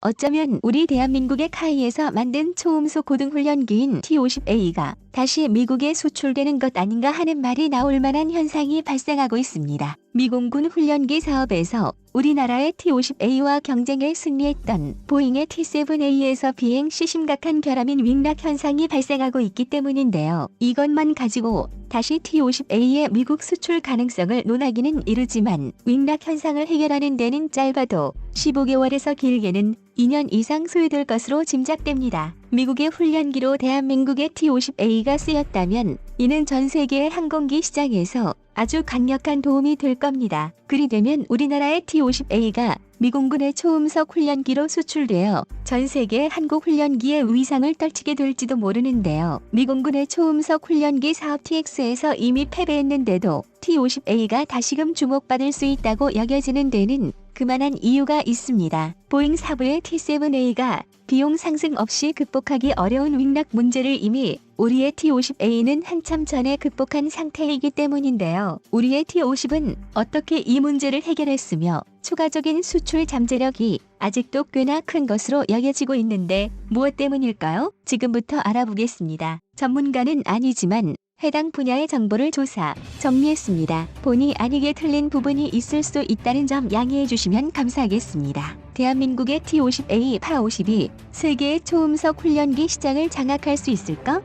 어쩌면 우리 대한민국의 카이에서 만든 초음속 고등훈련기인 T-50A가 다시 미국에 수출되는 것 아닌가 하는 말이 나올 만한 현상이 발생하고 있습니다. 미공군 훈련기 사업에서 우리나라의 T-50A와 경쟁에 승리했던 보잉의 T-7A에서 비행 시 심각한 결함인 윙락 현상이 발생하고 있기 때문인데요. 이것만 가지고 다시 T-50A의 미국 수출 가능성을 논하기는 이르지만 윙락 현상을 해결하는 데는 짧아도 15개월에서 길게는 2년 이상 소요될 것으로 짐작됩니다. 미국의 훈련기로 대한민국의 T-50A가 쓰였다면 이는 전 세계의 항공기 시장에서 아주 강력한 도움이 될 겁니다. 그리 되면 우리나라의 T-50A가 미공군의 초음속 훈련기로 수출되어 전 세계 한국 훈련기의 위상을 떨치게 될지도 모르는데요. 미공군의 초음속 훈련기 사업 TX에서 이미 패배했는데도 T-50A가 다시금 주목받을 수 있다고 여겨지는 데는 그만한 이유가 있습니다. 보잉 사부의 T-7A가 비용 상승 없이 극복하기 어려운 윙락 문제를 이미 우리의 T-50A는 한참 전에 극복한 상태이기 때문인데요. 우리의 T-50은 어떻게 이 문제를 해결했으며 추가적인 수출 잠재력이 아직도 꽤나 큰 것으로 여겨지고 있는데 무엇 때문일까요? 지금부터 알아보겠습니다. 전문가는 아니지만 해당 분야의 정보를 조사, 정리했습니다. 본의 아니게 틀린 부분이 있을 수 있다는 점 양해해 주시면 감사하겠습니다. 대한민국의 T-50A, 파-52 세계의 초음속 훈련기 시장을 장악할 수 있을까?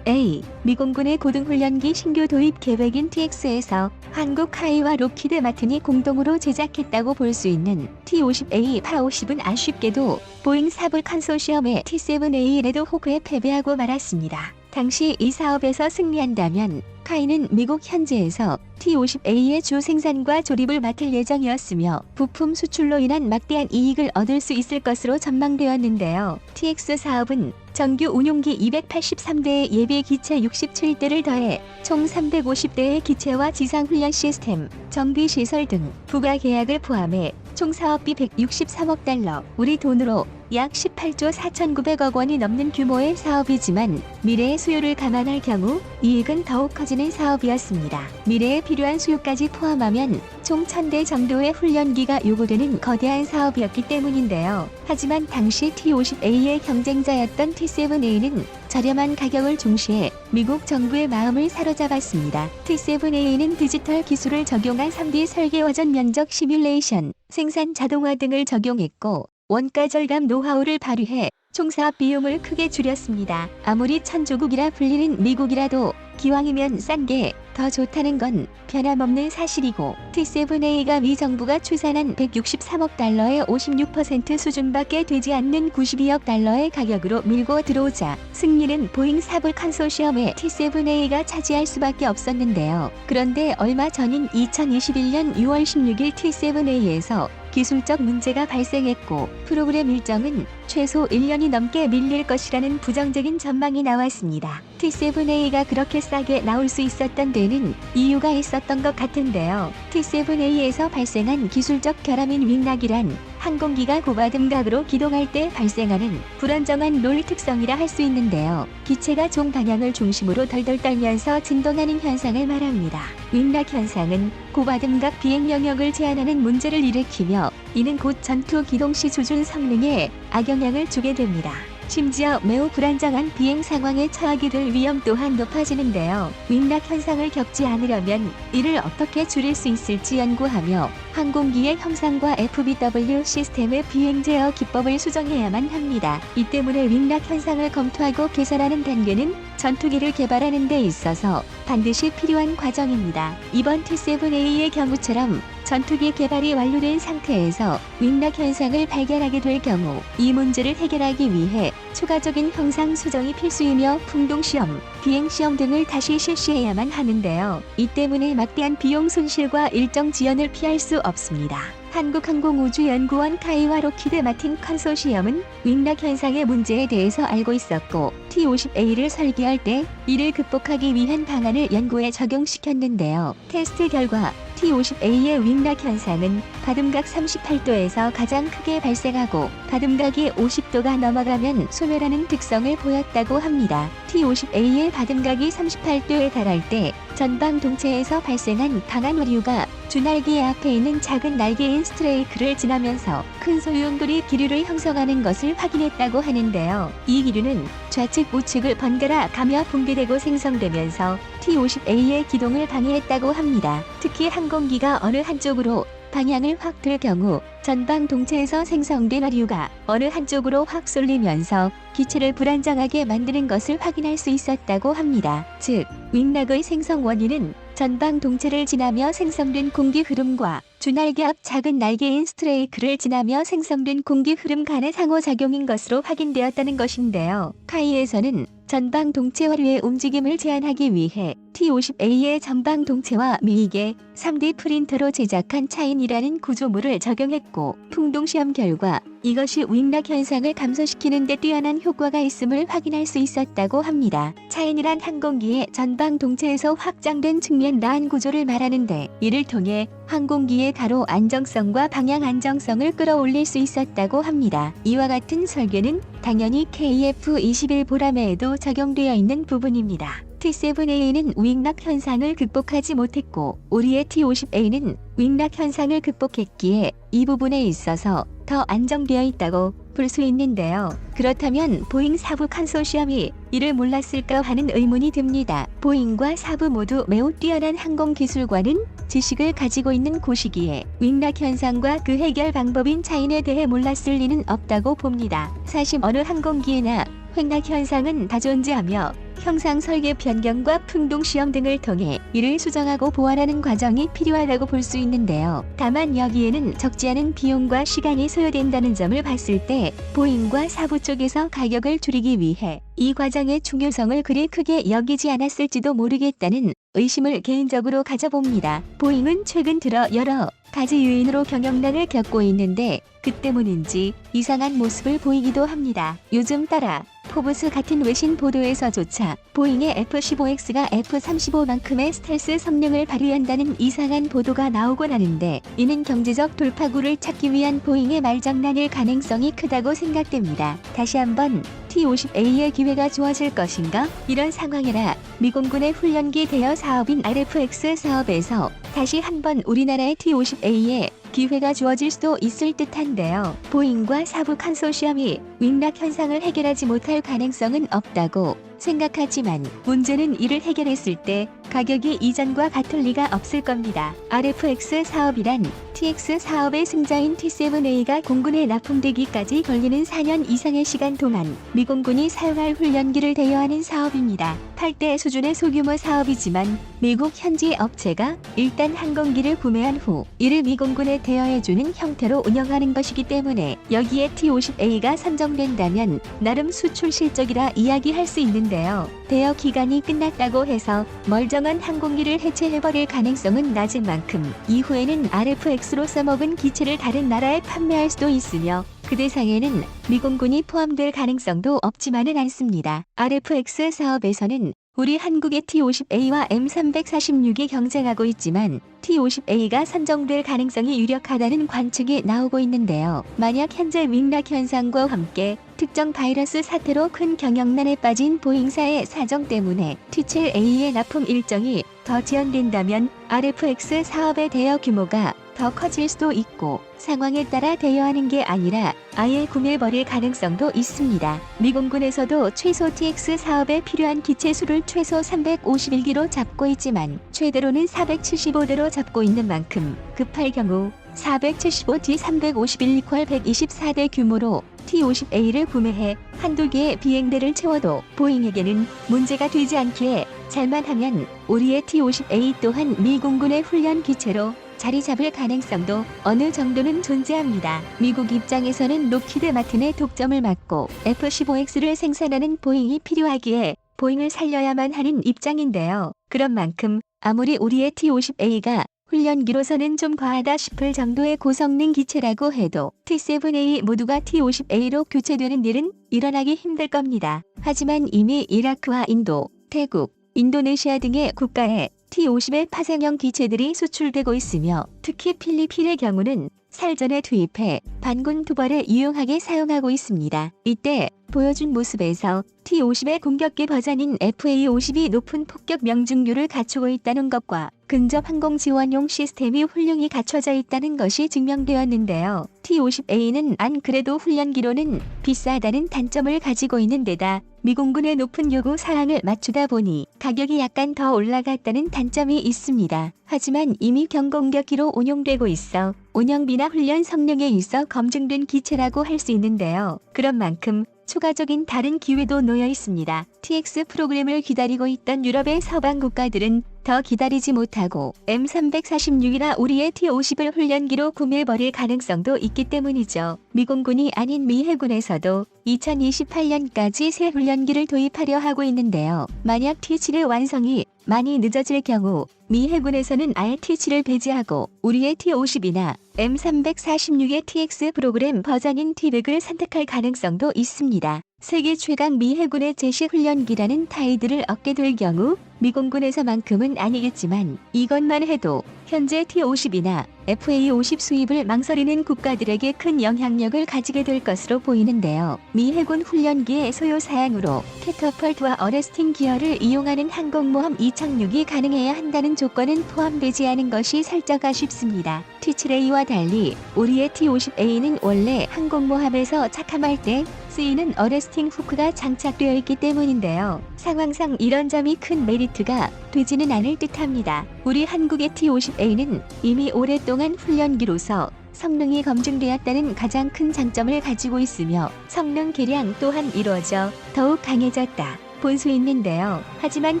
A. 미공군의 고등훈련기 신규 도입 계획인 TX에서 한국 하이와 록히드 마틴이 공동으로 제작했다고 볼 수 있는 T-50A, 파-50은 아쉽게도 보잉 사부 컨소시엄의 T-7A 레드 호크에 패배하고 말았습니다. 당시 이 사업에서 승리한다면 카이는 미국 현지에서 T-50A의 주 생산과 조립을 맡을 예정이었으며 부품 수출로 인한 막대한 이익을 얻을 수 있을 것으로 전망되었는데요. TX 사업은 정규 운용기 283대의 예비 기체 67대를 더해 총 350대의 기체와 지상훈련 시스템, 정비시설 등 부가 계약을 포함해 총 사업비 163억 달러, 우리 돈으로 약 18조 4,900억 원이 넘는 규모의 사업이지만 미래의 수요를 감안할 경우 이익은 더욱 커지는 사업이었습니다. 미래에 필요한 수요까지 포함하면 총 1,000대 정도의 훈련기가 요구되는 거대한 사업이었기 때문인데요. 하지만 당시 T-50A의 경쟁자였던 T-7A는 저렴한 가격을 중시해 미국 정부의 마음을 사로잡았습니다. T-7A는 디지털 기술을 적용한 3D 설계 워전 면적 시뮬레이션, 생산 자동화 등을 적용했고 원가 절감 노하우를 발휘해 총사업 비용을 크게 줄였습니다. 아무리 천조국이라 불리는 미국이라도 기왕이면 싼 게 더 좋다는 건 변함없는 사실이고 T-7A가 미 정부가 추산한 163억 달러의 56% 수준밖에 되지 않는 92억 달러의 가격으로 밀고 들어오자 승리는 보잉 사부 컨소시엄의 T-7A가 차지할 수밖에 없었는데요. 그런데 얼마 전인 2021년 6월 16일 T-7A에서 기술적 문제가 발생했고 프로그램 일정은 최소 1년이 넘게 밀릴 것이라는 부정적인 전망이 나왔습니다. T-7A가 그렇게 싸게 나올 수 있었던 데는 이유가 있었던 것 같은데요. T-7A에서 발생한 기술적 결함인 윙락이란 항공기가 고받음각으로 기동할 때 발생하는 불안정한 롤 특성이라 할 수 있는데요. 기체가 종 방향을 중심으로 덜덜 떨면서 진동하는 현상을 말합니다. 윙락 현상은 고받음각 비행 영역을 제한하는 문제를 일으키며 이는 곧 전투 기동 시 조준 성능에 악영향을 주게 됩니다. 심지어 매우 불안정한 비행 상황에 처하게 될 위험 또한 높아지는데요. 윙락 현상을 겪지 않으려면 이를 어떻게 줄일 수 있을지 연구하며 항공기의 형상과 FBW 시스템의 비행 제어 기법을 수정해야만 합니다. 이 때문에 윙락 현상을 검토하고 개선하는 단계는 전투기를 개발하는 데 있어서 반드시 필요한 과정입니다. 이번 T-7A의 경우처럼 전투기 개발이 완료된 상태에서 윙락 현상을 발견하게 될 경우 이 문제를 해결하기 위해 추가적인 형상 수정이 필수이며 풍동시험, 비행시험 등을 다시 실시해야만 하는데요. 이 때문에 막대한 비용 손실과 일정 지연을 피할 수 없습니다. 한국항공우주연구원 카이와 록히드 마틴 컨소시엄은 윙락 현상의 문제에 대해서 알고 있었고 T-50A를 설계할 때 이를 극복하기 위한 방안을 연구에 적용시켰는데요. 테스트 결과 T-50A의 윙락 현상은 가듬각 38도에서 가장 크게 발생하고 가듬각이 50도가 넘어가면 소멸하는 특성을 보였다고 합니다. T-50A의 가듬각이 38도에 달할 때 전방 동체에서 발생한 강한 오류가 주날개 앞에 있는 작은 날개인 스트레이크를 지나면서 큰 소용돌이 기류를 형성하는 것을 확인했다고 하는데요. 이 기류는 좌측 우측을 번갈아 가며 붕괴되고 생성되면서 T-50A의 기동을 방해했다고 합니다. 특히 항공기가 어느 한쪽으로 방향을 확 틀 경우 전방 동체에서 생성된 오류가 어느 한쪽으로 확 쏠리면서 기체를 불안정하게 만드는 것을 확인할 수 있었다고 합니다. 즉, 윙락의 생성 원인은 전방 동체를 지나며 생성된 공기 흐름과 주날개 앞 작은 날개인 스트레이크를 지나며 생성된 공기 흐름 간의 상호작용인 것으로 확인되었다는 것인데요. 카이에서는 전방 동체 오류의 움직임을 제한하기 위해 T-50A의 전방 동체와 미익에 3D 프린터로 제작한 차인이라는 구조물을 적용했고 풍동시험 결과 이것이 윙락 현상을 감소시키는 데 뛰어난 효과가 있음을 확인할 수 있었다고 합니다. 차인이란 항공기의 전방 동체에서 확장된 측면 라인 구조를 말하는데 이를 통해 항공기의 가로 안정성과 방향 안정성을 끌어올릴 수 있었다고 합니다. 이와 같은 설계는 당연히 KF-21 보라매에도 적용되어 있는 부분입니다. T-7A는 윙락 현상을 극복하지 못했고 우리의 T-50A는 윙락 현상을 극복했기에 이 부분에 있어서 더 안정되어 있다고 볼 수 있는데요. 그렇다면 보잉 사부 컨소시엄이 이를 몰랐을까 하는 의문이 듭니다. 보잉과 사부 모두 매우 뛰어난 항공 기술과는 지식을 가지고 있는 곳이기에 윙락 현상과 그 해결 방법인 차인에 대해 몰랐을 리는 없다고 봅니다. 사실 어느 항공기에나 횡락 현상은 다 존재하며 형상 설계 변경과 풍동 시험 등을 통해 이를 수정하고 보완하는 과정이 필요하다고 볼 수 있는데요. 다만 여기에는 적지 않은 비용과 시간이 소요된다는 점을 봤을 때 보잉과 사부 쪽에서 가격을 줄이기 위해 이 과정의 중요성을 그리 크게 여기지 않았을지도 모르겠다는 의심을 개인적으로 가져봅니다. 보잉은 최근 들어 여러 가지 요인으로 경영난을 겪고 있는데 그 때문인지 이상한 모습을 보이기도 합니다. 요즘 따라 포브스 같은 외신 보도에서조차 보잉의 F-15X가 F-35만큼의 스텔스 성능을 발휘한다는 이상한 보도가 나오곤 하는데 이는 경제적 돌파구를 찾기 위한 보잉의 말장난일 가능성이 크다고 생각됩니다. 다시 한번 T-50A의 기회가 주어질 것인가? 이런 상황이라 미공군의 훈련기 대여 사업인 RFX 사업에서 다시 한번 우리나라의 T-50A에 기회가 주어질 수도 있을 듯한데요. 보잉과 사부 컨소시엄이 윙락 현상을 해결하지 못할 가능성은 없다고 생각하지만 문제는 이를 해결했을 때 가격이 이전과 같을 리가 없을 겁니다. RFX 사업이란 TX 사업의 승자인 T-7A가 공군에 납품되기까지 걸리는 4년 이상의 시간 동안 미공군이 사용할 훈련기를 대여하는 사업입니다. 8대 수준의 소규모 사업이지만 미국 현지 업체가 일단 항공기를 구매한 후 이를 미공군에 대여해주는 형태로 운영하는 것이기 때문에 여기에 T-50A가 선정된다면 나름 수출 실적이라 이야기할 수 있는데요. 대여 기간이 끝났다고 해서 멀쩡한 항공기를 해체해버릴 가능성은 낮은 만큼 이후에는 RFX로 써먹은 기체를 다른 나라에 판매할 수도 있으며 그 대상에는 미공군이 포함될 가능성도 없지만은 않습니다. RFX 사업에서는 우리 한국의 T-50A와 M346이 경쟁하고 있지만 T-50A가 선정될 가능성이 유력하다는 관측이 나오고 있는데요. 만약 현재 윙락 현상과 함께 특정 바이러스 사태로 큰 경영난에 빠진 보잉사의 사정 때문에 T-7A의 납품 일정이 더 지연된다면 RFX 사업의 대여 규모가 더 커질 수도 있고 상황에 따라 대여하는 게 아니라 아예 구매해버릴 가능성도 있습니다. 미공군에서도 최소 TX 사업에 필요한 기체 수를 최소 351기로 잡고 있지만 최대로는 475대로 잡고 있는 만큼 급할 경우 475D 351 = 124대 규모로 T-50A를 구매해 한두 개의 비행대를 채워도 보잉에게는 문제가 되지 않기에 잘만 하면 우리의 T-50A 또한 미공군의 훈련 기체로 자리 잡을 가능성도 어느 정도는 존재합니다. 미국 입장에서는 록히드 마틴의 독점을 막고 F-15X를 생산하는 보잉이 필요하기에 보잉을 살려야만 하는 입장인데요. 그런 만큼 아무리 우리의 T-50A가 훈련기로서는 좀 과하다 싶을 정도의 고성능 기체라고 해도 T-7A 모두가 T-50A로 교체되는 일은 일어나기 힘들 겁니다. 하지만 이미 이라크와 인도, 태국, 인도네시아 등의 국가에 T-50의 파생형 기체들이 수출되고 있으며 특히 필리핀의 경우는 살전에 투입해 반군 도발에 유용하게 사용하고 있습니다. 이때 보여준 모습에서 T-50의 공격기 버전인 FA-50이 높은 폭격 명중률을 갖추고 있다는 것과 근접 항공 지원용 시스템이 훌륭히 갖춰져 있다는 것이 증명되었는데요. T-50A는 안 그래도 훈련기로는 비싸다는 단점을 가지고 있는 데다 미공군의 높은 요구 사항을 맞추다 보니 가격이 약간 더 올라갔다는 단점이 있습니다. 하지만 이미 경공격기로 운용되고 있어 운영비나 훈련 성능에 있어 검증된 기체라고 할 수 있는데요. 그런 만큼 추가적인 다른 기회도 놓여 있습니다. TX 프로그램을 기다리고 있던 유럽의 서방 국가들은 더 기다리지 못하고 M346이나 우리의 T-50을 훈련기로 구매해버릴 가능성도 있기 때문이죠. 미공군이 아닌 미 해군에서도 2028년까지 새 훈련기를 도입하려 하고 있는데요. 만약 T-7의 완성이 많이 늦어질 경우 미 해군에서는 아예 T-7을 배제하고 우리의 T-50이나 M346의 TX 프로그램 버전인 T-100을 선택할 가능성도 있습니다. 세계 최강 미 해군의 제시 훈련기라는 타이틀을 얻게 될 경우 미공군에서만큼은 아니겠지만 이것만 해도 현재 T-50이나 FA-50 수입을 망설이는 국가들에게 큰 영향력을 가지게 될 것으로 보이는데요. 미 해군 훈련기의 소요 사양으로 캐터펄트와 어레스팅 기어를 이용하는 항공모함 이착륙이 가능해야 한다는 조건은 포함되지 않은 것이 살짝 아쉽습니다. T-7A와 달리 우리의 T-50A는 원래 항공모함에서 착함할 때 쓰이는 어레스팅 후크가 장착되어 있기 때문인데요. 상황상 이런 점이 큰 메리트가 되지는 않을 듯합니다. 우리 한국의 T-50A는 이미 오랫동안 훈련기로서 성능이 검증되었다는 가장 큰 장점을 가지고 있으며 성능 개량 또한 이루어져 더욱 강해졌다 볼 수 있는데요. 하지만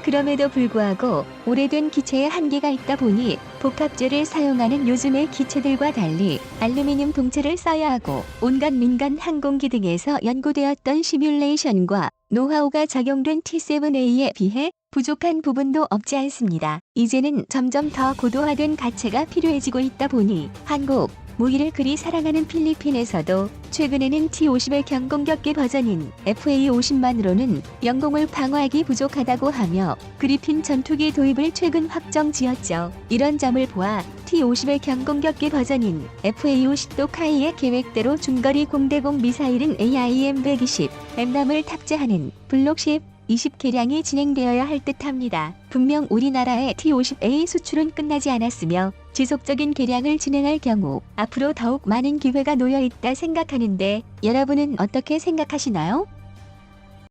그럼에도 불구하고 오래된 기체에 한계가 있다 보니 복합재를 사용하는 요즘의 기체들과 달리 알루미늄 동체를 써야 하고 온갖 민간 항공기 등에서 연구되었던 시뮬레이션과 노하우가 적용된 T-7A에 비해 부족한 부분도 없지 않습니다. 이제는 점점 더 고도화된 가체가 필요해지고 있다 보니 한국 무기를 그리 사랑하는 필리핀에서도 최근에는 T-50의 경공격기 버전인 FA-50만으로는 영공을 방어하기 부족하다고 하며 그리핀 전투기 도입을 최근 확정지었죠. 이런 점을 보아 T-50의 경공격기 버전인 FA-50도 카이의 계획대로 중거리 공대공 미사일인 AIM-120, M람을 탑재하는 블록 20 개량이 진행되어야 할 듯합니다. 분명 우리나라의 T-50A 수출은 끝나지 않았으며 지속적인 개량을 진행할 경우 앞으로 더욱 많은 기회가 놓여 있다 생각하는데 여러분은 어떻게 생각하시나요?